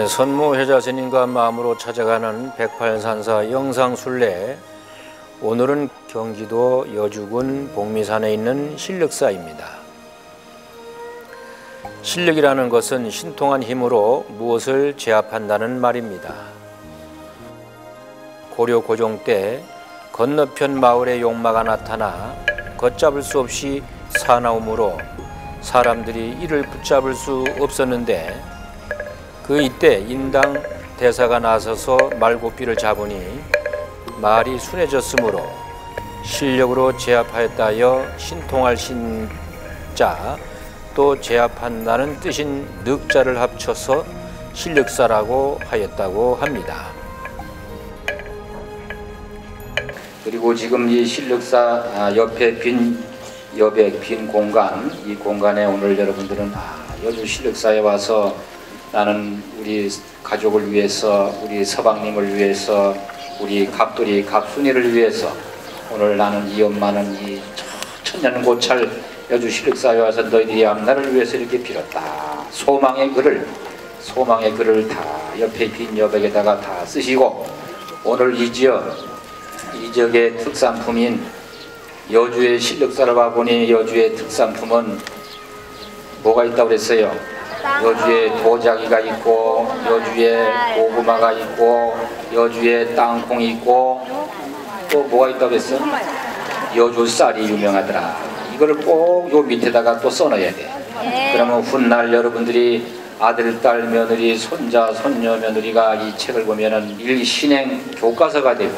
선무회자 스님과 마음으로 찾아가는 108산사 영상순례. 오늘은 경기도 여주군 복미산에 있는 신륵사입니다. 신륵이라는 것은 신통한 힘으로 무엇을 제압한다는 말입니다. 고려 고종 때 건너편 마을에 용마가 나타나 걷잡을 수 없이 사나움으로 사람들이 이를 붙잡을 수 없었는데, 이때 인당 대사가 나서서 말고삐를 잡으니 말이 순해졌으므로 실력으로 제압하였다 하여 신통할 신자, 또 제압한다는 뜻인 늑자를 합쳐서 신륵사라고 하였다고 합니다. 그리고 지금 이 신륵사 옆에 빈 공간, 이 공간에 오늘 여러분들은 여주 신륵사에 와서 나는 우리 가족을 위해서, 우리 서방님을 위해서, 우리 갑돌이 갑순이를 위해서 오늘 나는 이 엄마는 이 천년고찰 여주 신륵사에 와서 너희들이 앞날을 위해서 이렇게 빌었다. 소망의 글을 다 옆에 빈 여백에다가 다 쓰시고, 오늘 이 지역의 특산품인 여주의 신륵사를 와보니 여주의 특산품은 뭐가 있다고 그랬어요? 여주에 도자기가 있고, 여주에 고구마가 있고, 여주에 땅콩이 있고, 또 뭐가 있다고 했어? 여주 쌀이 유명하더라. 이거를 꼭 요 밑에다가 또 써놔야 돼. 그러면 훗날 여러분들이 아들, 딸, 며느리, 손자, 손녀, 며느리가 이 책을 보면은 일신행 교과서가 되고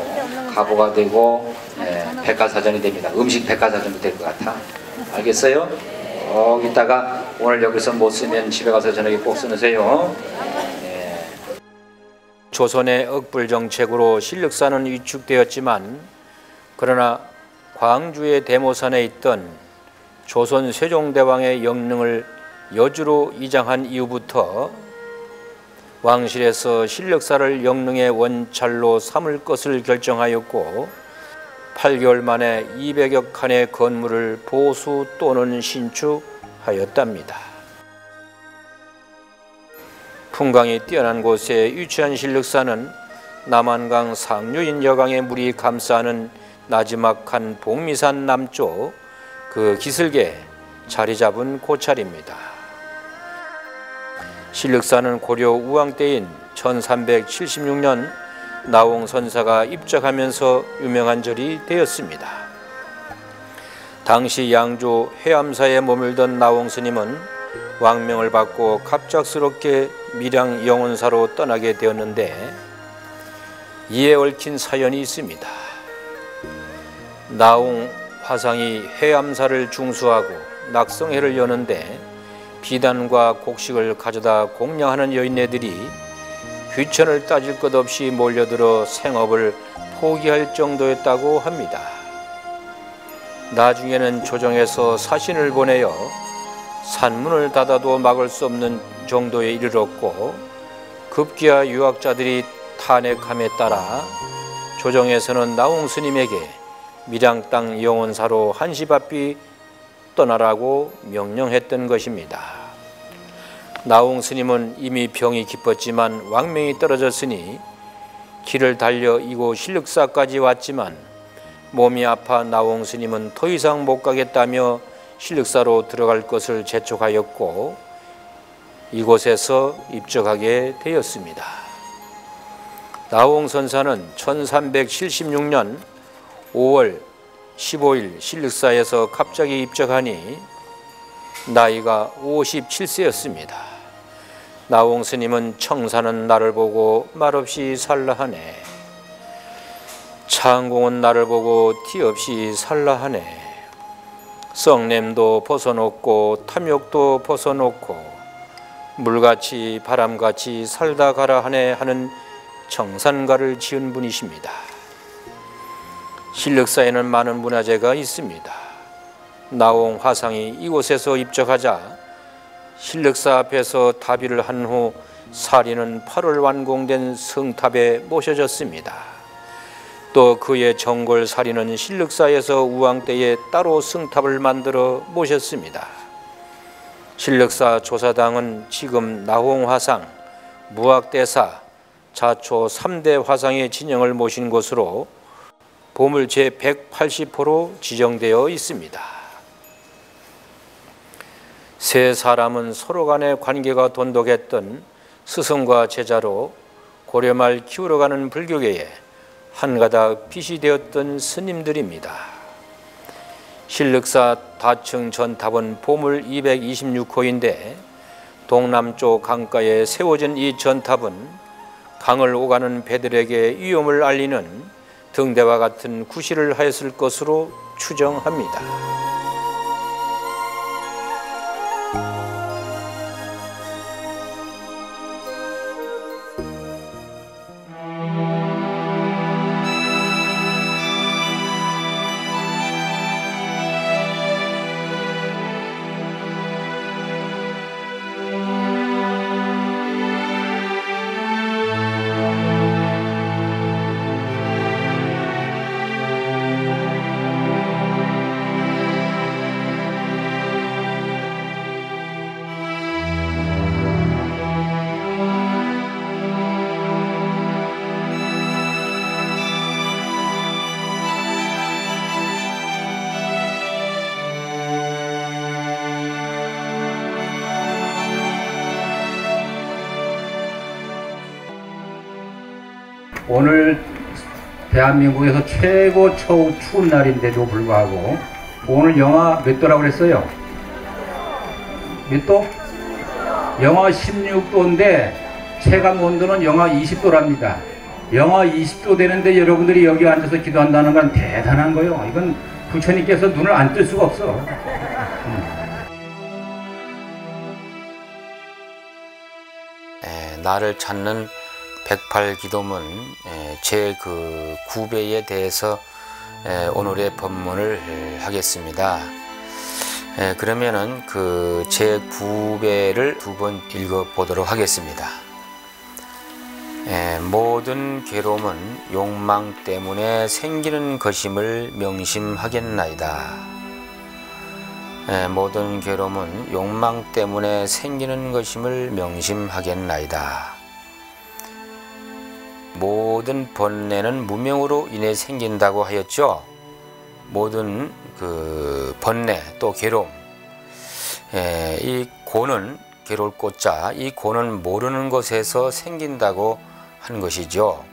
가보가 되고 백과사전이 됩니다. 음식 백과사전도 될 것 같아. 알겠어요? 이따가 오늘 여기서 못 쓰면 집에 가서 저녁에 꼭 쓰세요. 조선의 억불 정책으로 신륵사는 위축되었지만, 그러나 광주의 대모산에 있던 조선 세종대왕의 영릉을 여주로 이장한 이후부터 왕실에서 신륵사를 영릉의 원찰로 삼을 것을 결정하였고, 8개월 만에 200여 칸의 건물을 보수 또는 신축하였답니다. 풍광이 뛰어난 곳에 위치한 신륵사는 남한강 상류인 여강의 물이 감싸는 나지막한 복미산 남쪽 그 기슭에 자리 잡은 고찰입니다. 신륵사는 고려 우왕 때인 1376년 나홍선사가 입적하면서 유명한 절이 되었습니다. 당시 양조 해암사에 머물던 나홍스님은 왕명을 받고 갑작스럽게 밀양 영원사로 떠나게 되었는데, 이에 얽힌 사연이 있습니다. 나홍 화상이 해암사를 중수하고 낙성회를 여는데 비단과 곡식을 가져다 공양하는 여인네들이 귀천을 따질 것 없이 몰려들어 생업을 포기할 정도였다고 합니다. 나중에는 조정에서 사신을 보내어 산문을 닫아도 막을 수 없는 정도에 이르렀고, 급기야 유학자들이 탄핵함에 따라 조정에서는 나홍 스님에게 밀양 땅 영원사로 한시바삐 떠나라고 명령했던 것입니다. 나홍 스님은 이미 병이 깊었지만 왕명이 떨어졌으니 길을 달려 이곳 신륵사까지 왔지만, 몸이 아파 나홍 스님은 더 이상 못 가겠다며 신륵사로 들어갈 것을 재촉하였고, 이곳에서 입적하게 되었습니다. 나홍 선사는 1376년 5월 15일 신륵사에서 갑자기 입적하니 나이가 57세였습니다. 나홍 스님은 청사는 나를 보고 말없이 살라하네, 창공은 나를 보고 티없이 살라하네, 썩냄도 벗어놓고 탐욕도 벗어놓고 물같이 바람같이 살다 가라 하네 하는 청산가를 지은 분이십니다. 신력사에는 많은 문화재가 있습니다. 나홍 화상이 이곳에서 입적하자 신력사 앞에서 답의를 한 후 사리는 8월 완공된 성탑에 모셔졌습니다. 또 그의 정골 사리는 신력사에서 우왕 때에 따로 성탑을 만들어 모셨습니다. 신력사 조사당은 지금 나홍 화상, 무학대사, 자초 3대 화상의 진영을 모신 곳으로 보물 제180호로 지정되어 있습니다. 세 사람은 서로 간의 관계가 돈독했던 스승과 제자로 고려말 기울어가는 불교계에 한가닥 빛이 되었던 스님들입니다. 신력사 다층 전탑은 보물 226호인데 동남쪽 강가에 세워진 이 전탑은 강을 오가는 배들에게 위험을 알리는 등대와 같은 구실을 하였을 것으로 추정합니다. 오늘 대한민국에서 최고 추운 날인데도 불구하고 오늘 영하 몇 도라고 그랬어요? 몇 도? 영하 16도인데 체감 온도는 영하 20도랍니다. 영하 20도 되는데 여러분들이 여기 앉아서 기도한다는 건 대단한 거예요. 이건 부처님께서 눈을 안 뜰 수가 없어. 나를 찾는 108기도문 제 9배에 대해서 오늘의 법문을 하겠습니다. 그러면은 제 9배를 두 번 읽어 보도록 하겠습니다. 모든 괴로움은 욕망 때문에 생기는 것임을 명심하겠나이다. 모든 괴로움은 욕망 때문에 생기는 것임을 명심하겠나이다. 모든 번뇌는 무명으로 인해 생긴다고 하였죠. 모든 번뇌 또 괴로움, 이 고는 괴로울 꽃자, 이 고는 모르는 것에서 생긴다고 한 것이죠.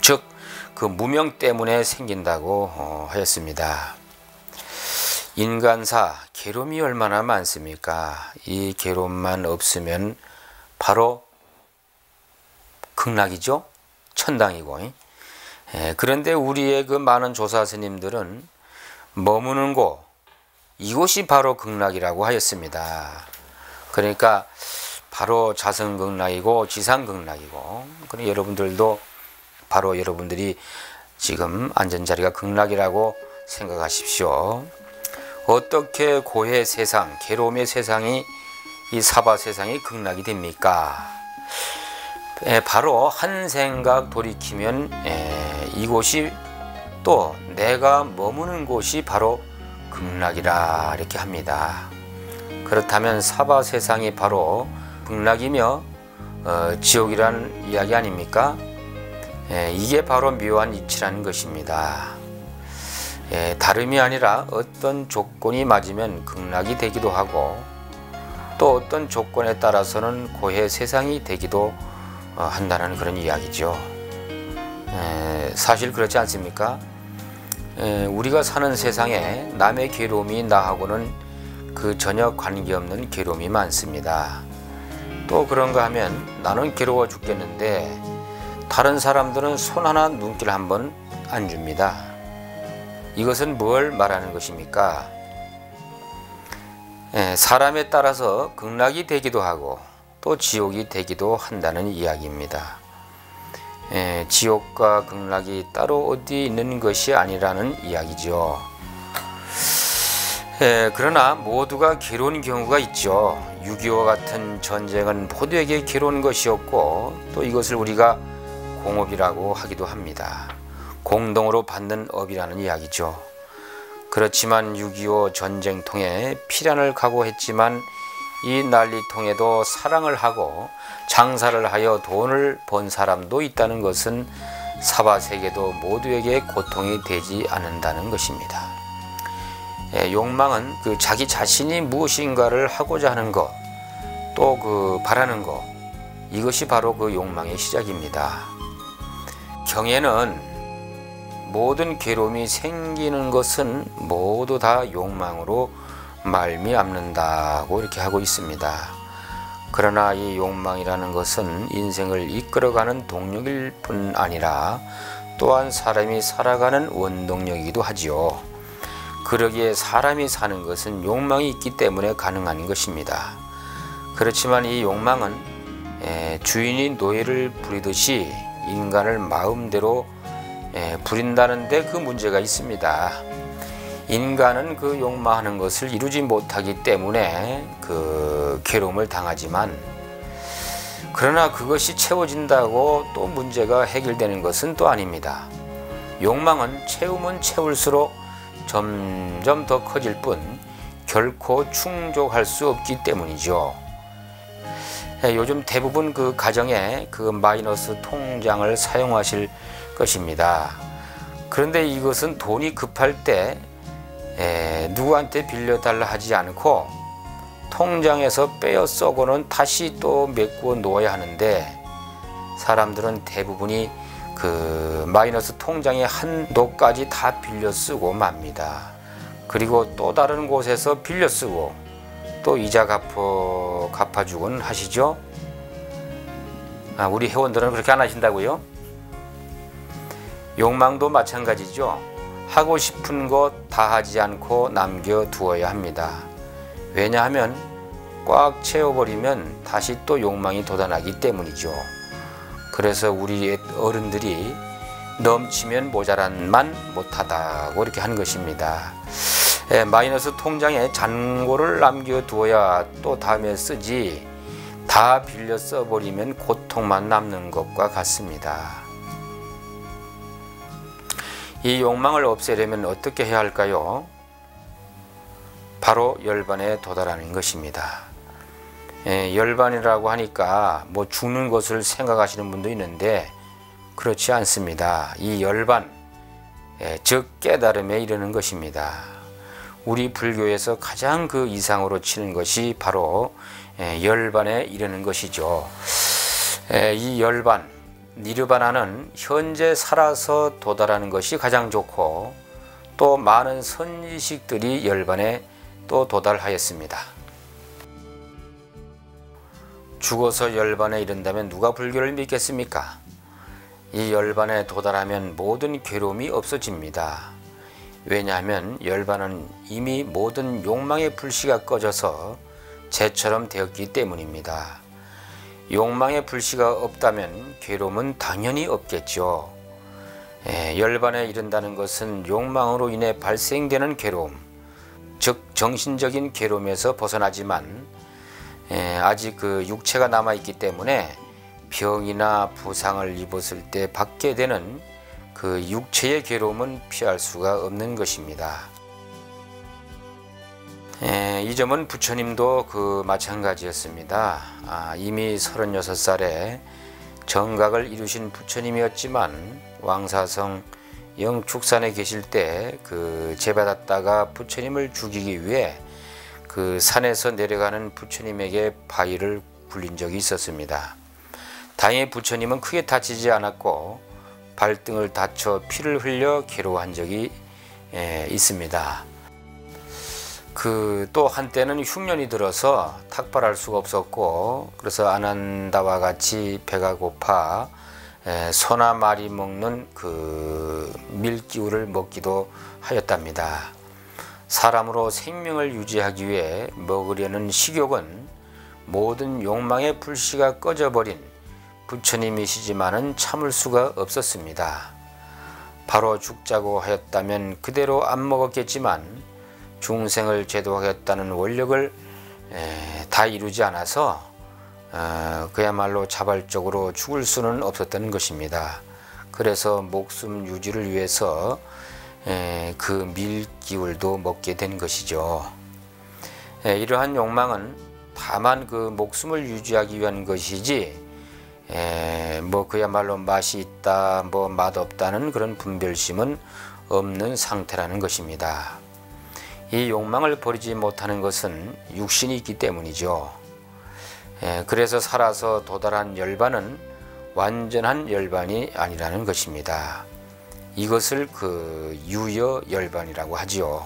즉 그 무명 때문에 생긴다고 하였습니다. 인간사 괴로움이 얼마나 많습니까? 이 괴로움만 없으면 바로 극락이죠. 천당이고. 그런데 우리의 많은 조사 스님들은 머무는 곳, 이곳이 바로 극락이라고 하였습니다. 그러니까 바로 자성극락이고 지상극락이고, 그럼 여러분들도 바로 여러분들이 지금 앉은 자리가 극락이라고 생각하십시오. 어떻게 고해 세상, 괴로움의 세상이 이 사바 세상이 극락이 됩니까? 바로 한 생각 돌이키면 이곳이 또 내가 머무는 곳이 바로 극락이라 이렇게 합니다. 그렇다면 사바 세상이 바로 극락이며 지옥이란 이야기 아닙니까? 이게 바로 묘한 이치라는 것입니다. 다름이 아니라 어떤 조건이 맞으면 극락이 되기도 하고 또 어떤 조건에 따라서는 고해 세상이 되기도 한다는 그런 이야기죠. 사실 그렇지 않습니까? 우리가 사는 세상에 남의 괴로움이 나하고는 전혀 관계없는 괴로움이 많습니다. 또 그런가 하면 나는 괴로워 죽겠는데 다른 사람들은 손 하나 눈길 한번 안 줍니다. 이것은 뭘 말하는 것입니까? 사람에 따라서 극락이 되기도 하고 또 지옥이 되기도 한다는 이야기입니다. 지옥과 극락이 따로 어디 있는 것이 아니라는 이야기죠. 그러나 모두가 괴로운 경우가 있죠. 6.25와 같은 전쟁은 모두에게 괴로운 것이었고 또 이것을 우리가 공업이라고 하기도 합니다. 공동으로 받는 업이라는 이야기죠. 그렇지만 6.25 전쟁통에 피란을 각오했지만 이 난리통에도 사랑을 하고 장사를 하여 돈을 번 사람도 있다는 것은 사바세계도 모두에게 고통이 되지 않는다는 것입니다. 욕망은 그 자기 자신이 무엇인가를 하고자 하는 것, 또 그 바라는 것, 이것이 바로 그 욕망의 시작입니다. 경에는 모든 괴로움이 생기는 것은 모두 다 욕망으로 말미암는다고 이렇게 하고 있습니다. 그러나 이 욕망이라는 것은 인생을 이끌어가는 동력일 뿐 아니라 또한 사람이 살아가는 원동력이기도 하지요. 그러기에 사람이 사는 것은 욕망이 있기 때문에 가능한 것입니다. 그렇지만 이 욕망은 주인이 노예를 부리듯이 인간을 마음대로 부린다는데 그 문제가 있습니다. 인간은 그 욕망하는 것을 이루지 못하기 때문에 그 괴로움을 당하지만 그러나 그것이 채워진다고 또 문제가 해결되는 것은 또 아닙니다. 욕망은 채우면 채울수록 점점 더 커질 뿐 결코 충족할 수 없기 때문이죠. 요즘 대부분 그 가정에 그 마이너스 통장을 사용하실 것입니다. 그런데 이것은 돈이 급할 때 누구한테 빌려달라 하지 않고 통장에서 빼어 써고는 다시 또 메꾸어 놓아야 하는데 사람들은 대부분이 그 마이너스 통장의 한도까지 다 빌려 쓰고 맙니다. 그리고 또 다른 곳에서 빌려 쓰고 또 이자 갚아주곤 하시죠. 우리 회원들은 그렇게 안 하신다고요? 욕망도 마찬가지죠. 하고 싶은 것 다 하지 않고 남겨두어야 합니다. 왜냐하면 꽉 채워버리면 다시 또 욕망이 돋아나기 때문이죠. 그래서 우리 어른들이 넘치면 모자란만 못하다고 이렇게 한 것입니다. 마이너스 통장에 잔고를 남겨두어야 또 다음에 쓰지 다 빌려 써버리면 고통만 남는 것과 같습니다. 이 욕망을 없애려면 어떻게 해야 할까요? 바로 열반에 도달하는 것입니다. 열반이라고 하니까 뭐 죽는 것을 생각하시는 분도 있는데 그렇지 않습니다. 이 열반, 즉 깨달음에 이르는 것입니다. 우리 불교에서 가장 그 이상으로 치는 것이 바로 열반에 이르는 것이죠. 이 열반, 니르바나는 현재 살아서 도달하는 것이 가장 좋고 또 많은 선지식들이 열반에 또 도달하였습니다. 죽어서 열반에 이른다면 누가 불교를 믿겠습니까? 이 열반에 도달하면 모든 괴로움이 없어집니다. 왜냐하면 열반은 이미 모든 욕망의 불씨가 꺼져서 재처럼 되었기 때문입니다. 욕망의 불씨가 없다면 괴로움은 당연히 없겠죠. 열반에 이른다는 것은 욕망으로 인해 발생되는 괴로움, 즉 정신적인 괴로움에서 벗어나지만 아직 그 육체가 남아있기 때문에 병이나 부상을 입었을 때 받게 되는 그 육체의 괴로움은 피할 수가 없는 것입니다. 이 점은 부처님도 그 마찬가지였습니다. 이미 36살에 정각을 이루신 부처님이었지만 왕사성 영축산에 계실 때 그 제받았다가 부처님을 죽이기 위해 그 산에서 내려가는 부처님에게 바위를 굴린 적이 있었습니다. 다행히 부처님은 크게 다치지 않았고 발등을 다쳐 피를 흘려 괴로워한 적이 있습니다. 또 한때는 흉년이 들어서 탁발할 수가 없었고 그래서 아난다와 같이 배가 고파 소나 말이 먹는 그 밀기울을 먹기도 하였답니다. 사람으로 생명을 유지하기 위해 먹으려는 식욕은 모든 욕망의 불씨가 꺼져버린 부처님이시지만은 참을 수가 없었습니다. 바로 죽자고 하였다면 그대로 안 먹었겠지만 중생을 제도하겠다는 원력을 다 이루지 않아서 그야말로 자발적으로 죽을 수는 없었던 것입니다. 그래서 목숨 유지를 위해서 그 밀기울도 먹게 된 것이죠. 이러한 욕망은 다만 그 목숨을 유지하기 위한 것이지 뭐 그야말로 맛이 있다 뭐 맛없다는 그런 분별심은 없는 상태라는 것입니다. 이 욕망을 버리지 못하는 것은 육신이 있기 때문이죠. 그래서 살아서 도달한 열반은 완전한 열반이 아니라는 것입니다. 이것을 그 유여 열반이라고 하지요.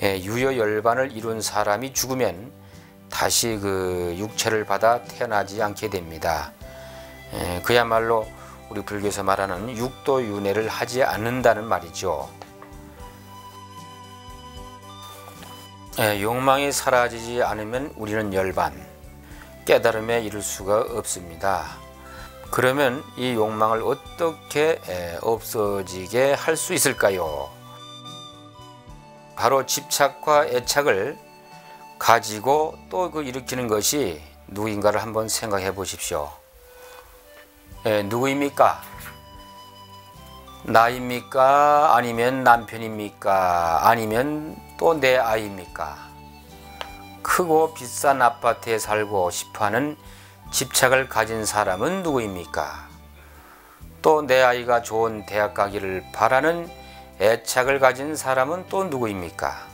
유여 열반을 이룬 사람이 죽으면 다시 그 육체를 받아 태어나지 않게 됩니다. 그야말로 우리 불교에서 말하는 육도윤회를 하지 않는다는 말이죠. 욕망이 사라지지 않으면 우리는 열반, 깨달음에 이를 수가 없습니다. 그러면 이 욕망을 어떻게 없어지게 할 수 있을까요? 바로 집착과 애착을 가지고 또 그 일으키는 것이 누구인가를 한번 생각해 보십시오. 누구입니까? 나입니까? 아니면 남편입니까? 아니면 또 내 아이입니까? 크고 비싼 아파트에 살고 싶어하는 집착을 가진 사람은 누구입니까? 또 내 아이가 좋은 대학 가기를 바라는 애착을 가진 사람은 또 누구입니까?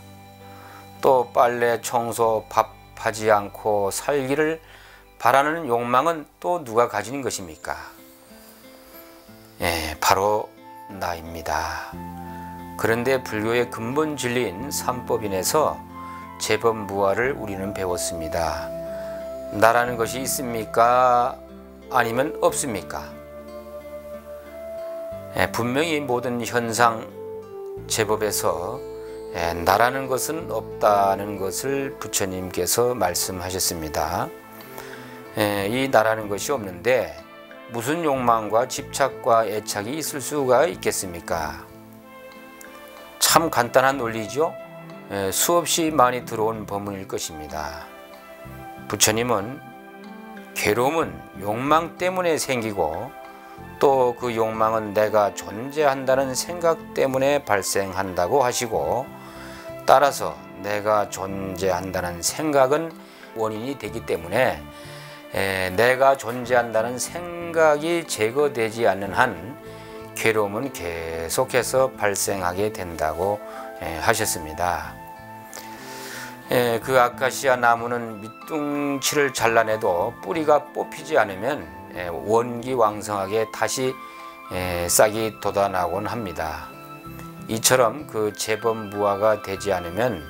또 빨래, 청소, 밥하지 않고 살기를 바라는 욕망은 또 누가 가진 것입니까? 바로 나입니다. 그런데 불교의 근본 진리인 삼법인에서 제법무아를 우리는 배웠습니다. 나라는 것이 있습니까? 아니면 없습니까? 분명히 모든 현상 제법에서 나라는 것은 없다는 것을 부처님께서 말씀하셨습니다. 이 나라는 것이 없는데 무슨 욕망과 집착과 애착이 있을 수가 있겠습니까? 참 간단한 논리죠. 수없이 많이 들어온 법문일 것입니다. 부처님은 괴로움은 욕망 때문에 생기고 또 그 욕망은 내가 존재한다는 생각 때문에 발생한다고 하시고, 따라서 내가 존재한다는 생각은 원인이 되기 때문에 내가 존재한다는 생각이 제거되지 않는 한 괴로움은 계속해서 발생하게 된다고 하셨습니다. 그 아카시아 나무는 밑둥치를 잘라내도 뿌리가 뽑히지 않으면 원기왕성하게 다시 싹이 돋아나곤 합니다. 이처럼 그 제법무아가 되지 않으면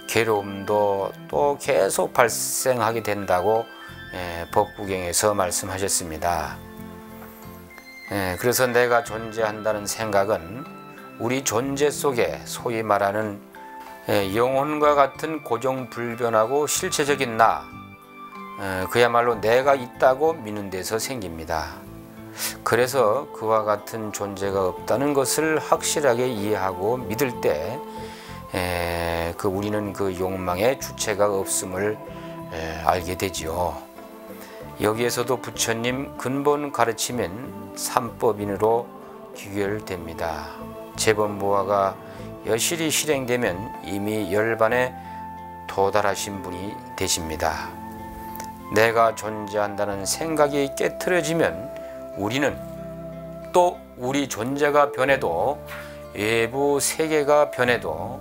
괴로움도 또 계속 발생하게 된다고 법구경에서 말씀하셨습니다. 그래서 내가 존재한다는 생각은 우리 존재 속에 소위 말하는 영혼과 같은 고정불변하고 실체적인 나, 그야말로 내가 있다고 믿는 데서 생깁니다. 그래서 그와 같은 존재가 없다는 것을 확실하게 이해하고 믿을 때 우리는 그 욕망의 주체가 없음을 알게 되지요. 여기에서도 부처님 근본 가르침인 삼법인으로 귀결됩니다. 제법무아가 여실히 실행되면 이미 열반에 도달하신 분이 되십니다. 내가 존재한다는 생각이 깨트려지면 우리는 또 우리 존재가 변해도 외부 세계가 변해도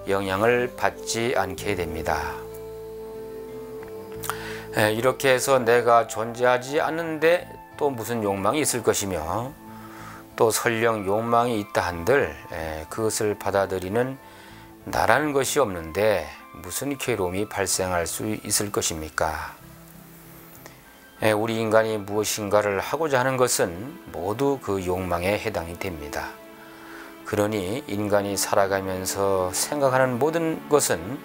영향을 받지 않게 됩니다. 이렇게 해서 내가 존재하지 않는데 또 무슨 욕망이 있을 것이며, 또 설령 욕망이 있다 한들 그것을 받아들이는 나라는 것이 없는데 무슨 괴로움이 발생할 수 있을 것입니까? 우리 인간이 무엇인가를 하고자 하는 것은 모두 그 욕망에 해당이 됩니다. 그러니 인간이 살아가면서 생각하는 모든 것은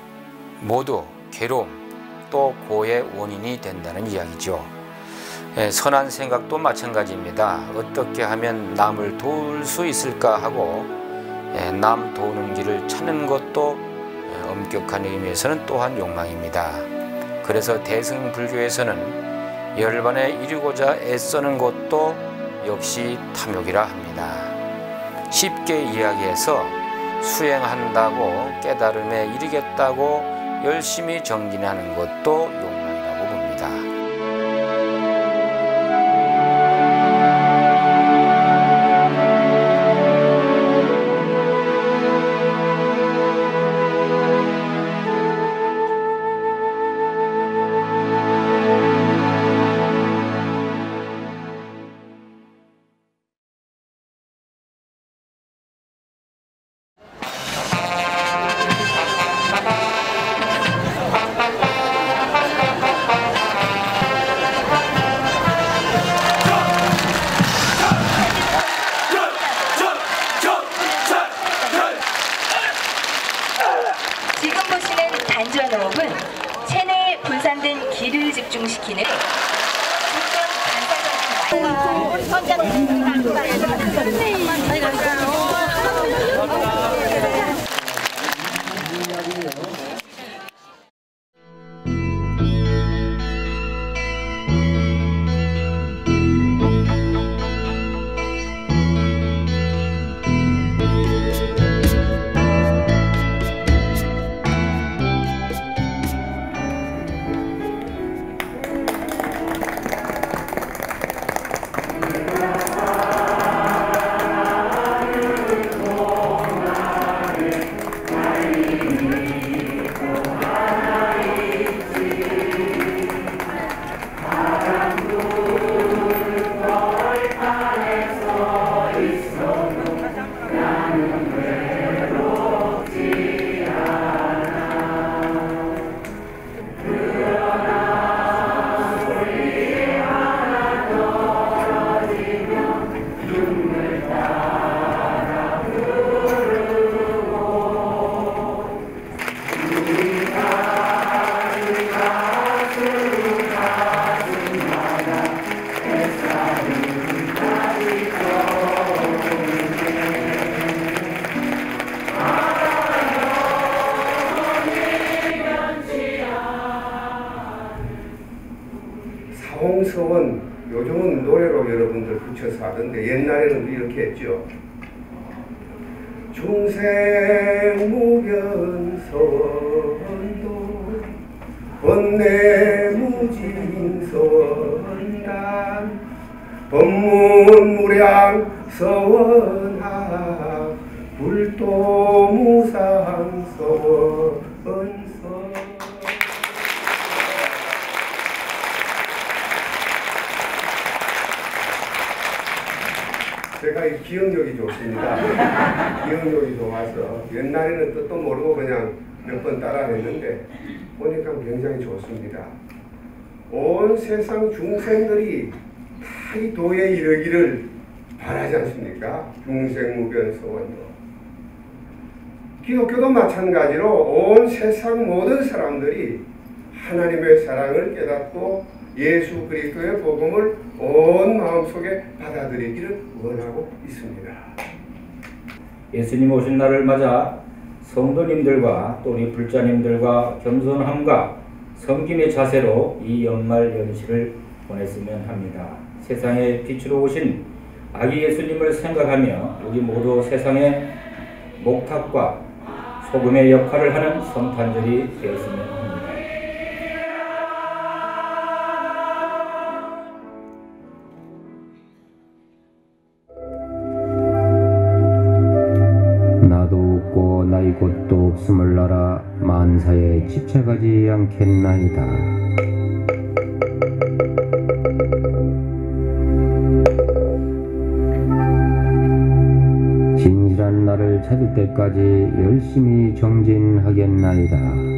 모두 괴로움 또 고의 원인이 된다는 이야기죠. 선한 생각도 마찬가지입니다. 어떻게 하면 남을 도울 수 있을까 하고 남 도우는 길을 찾는 것도 엄격한 의미에서는 또한 욕망입니다. 그래서 대승불교에서는 열반에 이루고자 애쓰는 것도 역시 탐욕이라 합니다. 쉽게 이야기해서 수행한다고 깨달음에 이르겠다고 열심히 정진하는 것도 욕망이라고 봅니다. 지금 보시는 단전 호흡은 체내에 분산된 기를 집중시키는 사홍서원, 요즘은 노래로 여러분들 붙여서 하던데 옛날에는 이렇게 했죠. 중생무변서원도 번뇌무진서원단 법문무량서원하 불도무상서원서. 제가 이 기억력이 좋습니다. 기억력이 좋아서 옛날에는 뜻도 모르고 그냥 몇 번 따라 했는데 보니까 굉장히 좋습니다. 온 세상 중생들이 다 이 도에 이르기를 바라지 않습니까? 중생무변소원도. 기독교도 마찬가지로 온 세상 모든 사람들이 하나님의 사랑을 깨닫고 예수 그리스도의 복음을 온 마음속에 받아들이기를 원하고 있습니다. 예수님 오신 날을 맞아 성도님들과 또 우리 불자님들과 겸손함과 섬김의 자세로 이 연말 연시를 보냈으면 합니다. 세상의 빛으로 오신 아기 예수님을 생각하며 우리 모두 세상의 목탁과 소금의 역할을 하는 성탄절이 되었으면 합니다. 나도 웃고 나이 곳도 없음을 알아 만사에 집착하지 않겠나이다. 진실한 나를 찾을 때까지 열심히 정진하겠나이다.